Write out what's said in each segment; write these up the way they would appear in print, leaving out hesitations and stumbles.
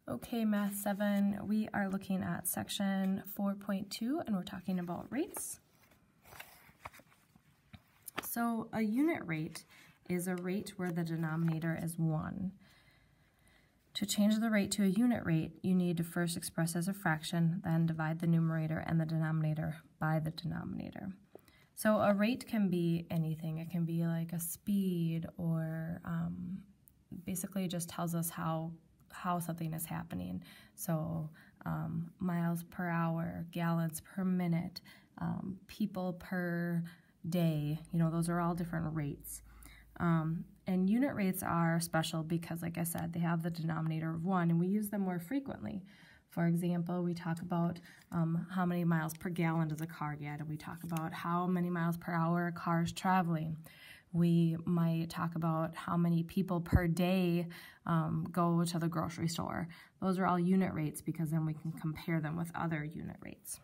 Okay, Math 7, we are looking at section 4.2 and we're talking about rates. So a unit rate is a rate where the denominator is 1. To change the rate to a unit rate, you need to first express as a fraction, then divide the numerator and the denominator by the denominator. So a rate can be anything. It can be like a speed, or basically just tells us how something is happening. So miles per hour, gallons per minute, people per day, those are all different rates. And unit rates are special because, like I said, they have the denominator of 1, and we use them more frequently. For example, we talk about how many miles per gallon does a car get, and we talk about how many miles per hour a car is traveling. We might talk about how many people per day go to the grocery store. Those are all unit rates because then we can compare them with other unit rates.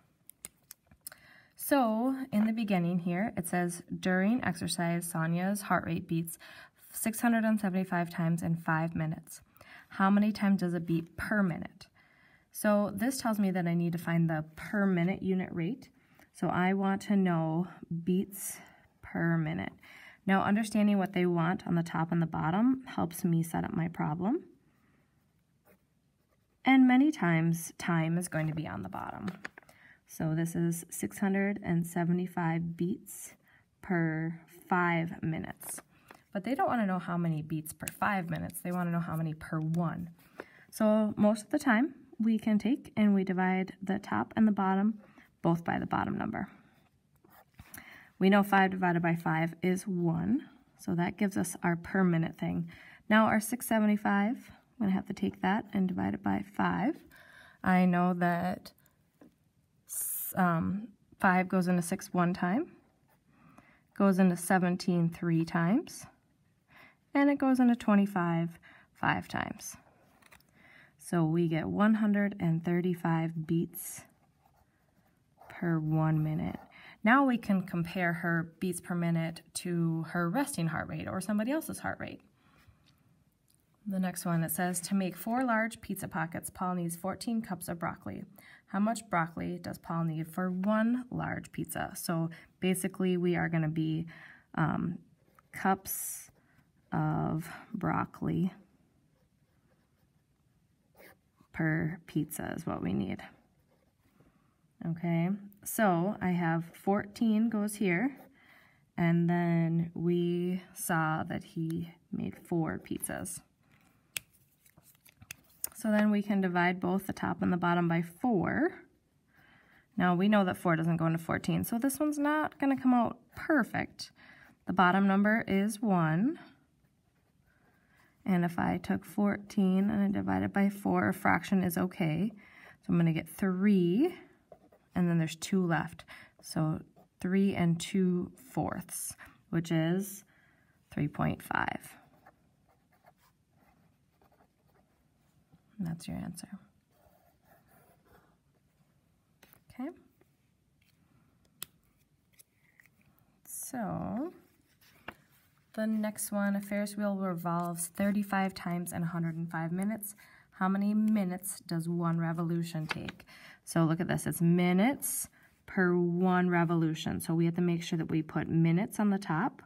So in the beginning here, it says, during exercise, Sonia's heart rate beats 675 times in 5 minutes. How many times does it beat per minute? So this tells me that I need to find the per minute unit rate. So I want to know beats per minute. Now, understanding what they want on the top and the bottom helps me set up my problem. And many times, time is going to be on the bottom. So this is 675 beats per 5 minutes. But they don't want to know how many beats per 5 minutes. They want to know how many per 1. So most of the time, we can take and we divide the top and the bottom both by the bottom number. We know 5 divided by 5 is 1, so that gives us our per minute thing. Now our 675, I'm going to have to take that and divide it by 5. I know that 5 goes into 6 one time, goes into 17 3 times, and it goes into 25 5 times. So we get 135 beats per 1 minute. Now we can compare her beats per minute to her resting heart rate or somebody else's heart rate. The next one, it says, to make 4 large pizza pockets, Paul needs 14 cups of broccoli. How much broccoli does Paul need for 1 large pizza? So basically we are going to be cups of broccoli per pizza is what we need. Okay, so I have 14 goes here, and then we saw that he made 4 pizzas. So then we can divide both the top and the bottom by 4. Now we know that 4 doesn't go into 14, so this one's not going to come out perfect. The bottom number is 1. And if I took 14 and I divided by 4, a fraction is okay. So I'm going to get 3, and then there's 2 left. So 3 2/4, which is 3.5. And that's your answer. Okay. So the next one, a Ferris wheel revolves 35 times in 105 minutes. How many minutes does 1 revolution take? So look at this, it's minutes per 1 revolution. So we have to make sure that we put minutes on the top,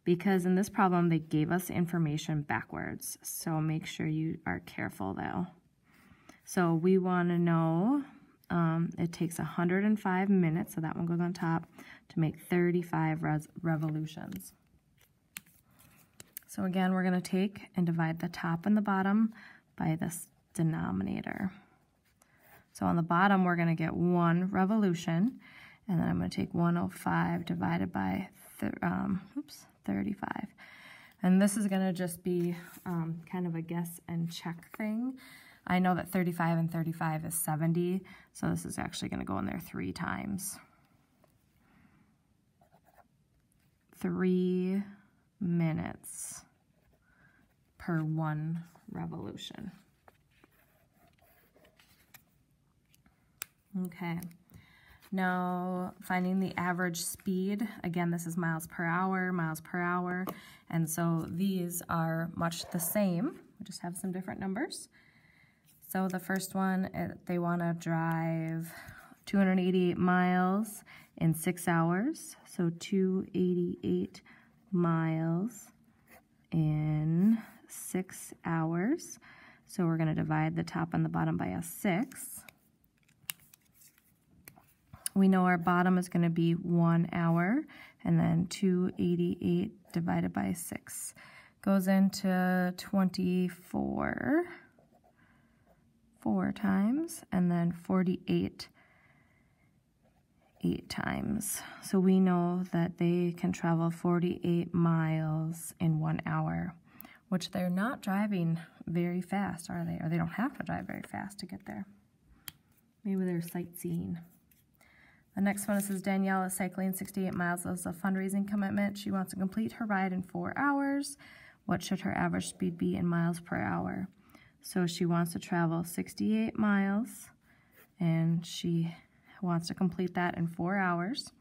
because in this problem they gave us information backwards. So make sure you are careful though. So we want to know it takes 105 minutes, so that one goes on top, to make 35 revolutions. So again, we're going to take and divide the top and the bottom by this denominator. So on the bottom, we're going to get 1 revolution, and then I'm going to take 105 divided by 35. And this is going to just be kind of a guess and check thing. I know that 35 and 35 is 70, so this is actually going to go in there 3 times. 3 minutes per 1 revolution. Okay, now finding the average speed. Again, this is miles per hour, and so these are much the same. We just have some different numbers. So the first one, they want to drive 288 miles in 6 hours. So 288 miles in 6 hours. So we're going to divide the top and the bottom by a 6. We know our bottom is going to be 1 hour, and then 288 divided by 6 goes into 24 4 times, and then 48 8 times. So we know that they can travel 48 miles in 1 hour, which they're not driving very fast, are they? Or they don't have to drive very fast to get there. Maybe they're sightseeing. The next one, it says Danielle is cycling 68 miles as a fundraising commitment. She wants to complete her ride in 4 hours. What should her average speed be in miles per hour? So she wants to travel 68 miles, and she wants to complete that in 4 hours.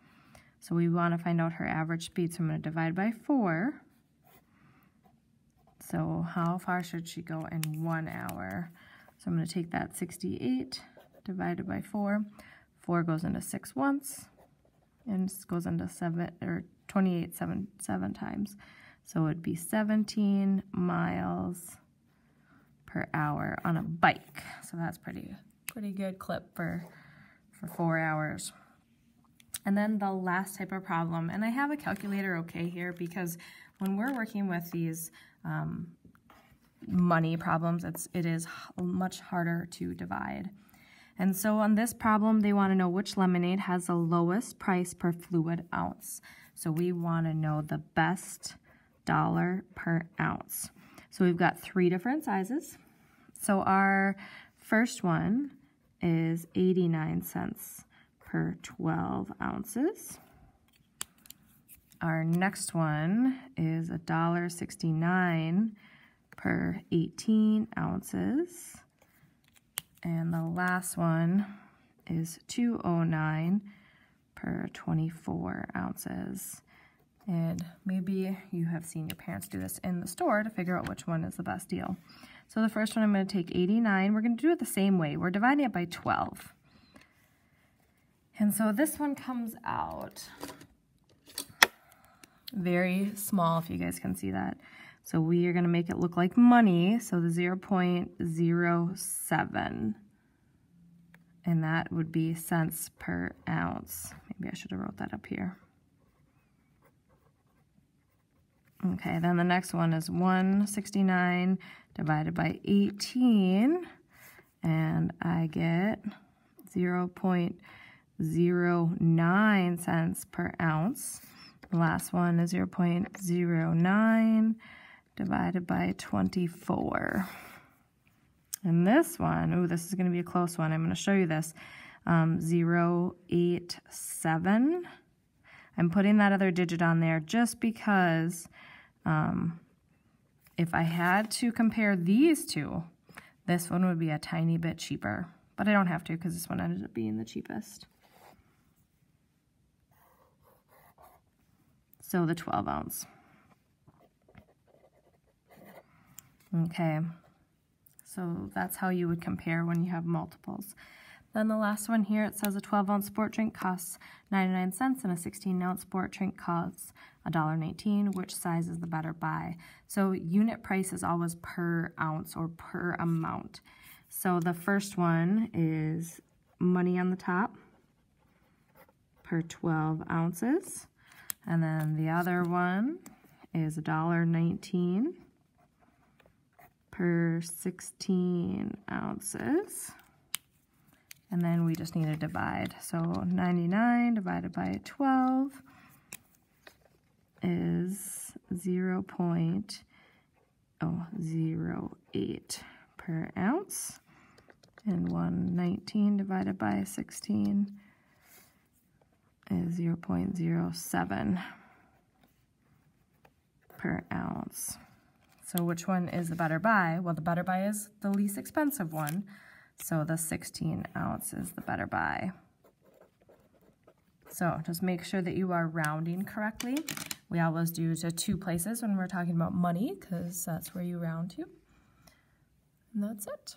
So we want to find out her average speed. So I'm going to divide by 4. So how far should she go in 1 hour? So I'm going to take that 68 divided by 4. 4 goes into 6 once, and this goes into 28 7 times. So it would be 17 miles per hour on a bike. So that's pretty good clip for 4 hours. And then the last type of problem, and I have a calculator okay here, because when we're working with these money problems, it is much harder to divide. And so on this problem, they want to know which lemonade has the lowest price per fluid ounce. So we want to know the best dollar per ounce. So we've got 3 different sizes. So our first one is 89 cents per 12 ounces. Our next one is $1.69 per 18 ounces. And the last one is $2.09 per 24 ounces. And maybe you have seen your parents do this in the store to figure out which one is the best deal. So the first one, I'm going to take 89. We're going to do it the same way. We're dividing it by 12. And so this one comes out very small, if you guys can see that. So we are going to make it look like money, so the 0.07. And that would be cents per ounce. Maybe I should have wrote that up here. Okay, then the next one is 169 divided by 18, and I get 0.09 cents per ounce. The last one is 0.09 divided by 24. And this one, ooh, this is going to be a close one. I'm going to show you this. 0.87. I'm putting that other digit on there just because if I had to compare these two, this one would be a tiny bit cheaper. But I don't have to, because this one ended up being the cheapest. So the 12 ounce. Okay. So that's how you would compare when you have multiples. Then the last one here, it says a 12-ounce sport drink costs 99 cents and a 16-ounce sport drink costs $1.19. Which size is the better buy? So unit price is always per ounce or per amount. So the first one is money on the top per 12 ounces. And then the other one is $1.19 per 16 ounces. And then we just need to divide. So 99 divided by 12 is 0.08 per ounce. And 119 divided by 16 is 0.07 per ounce. So which one is the better buy? Well, the better buy is the least expensive one. So the 16 ounce is the better buy. So just make sure that you are rounding correctly. We always do to 2 places when we're talking about money, because that's where you round to. And that's it.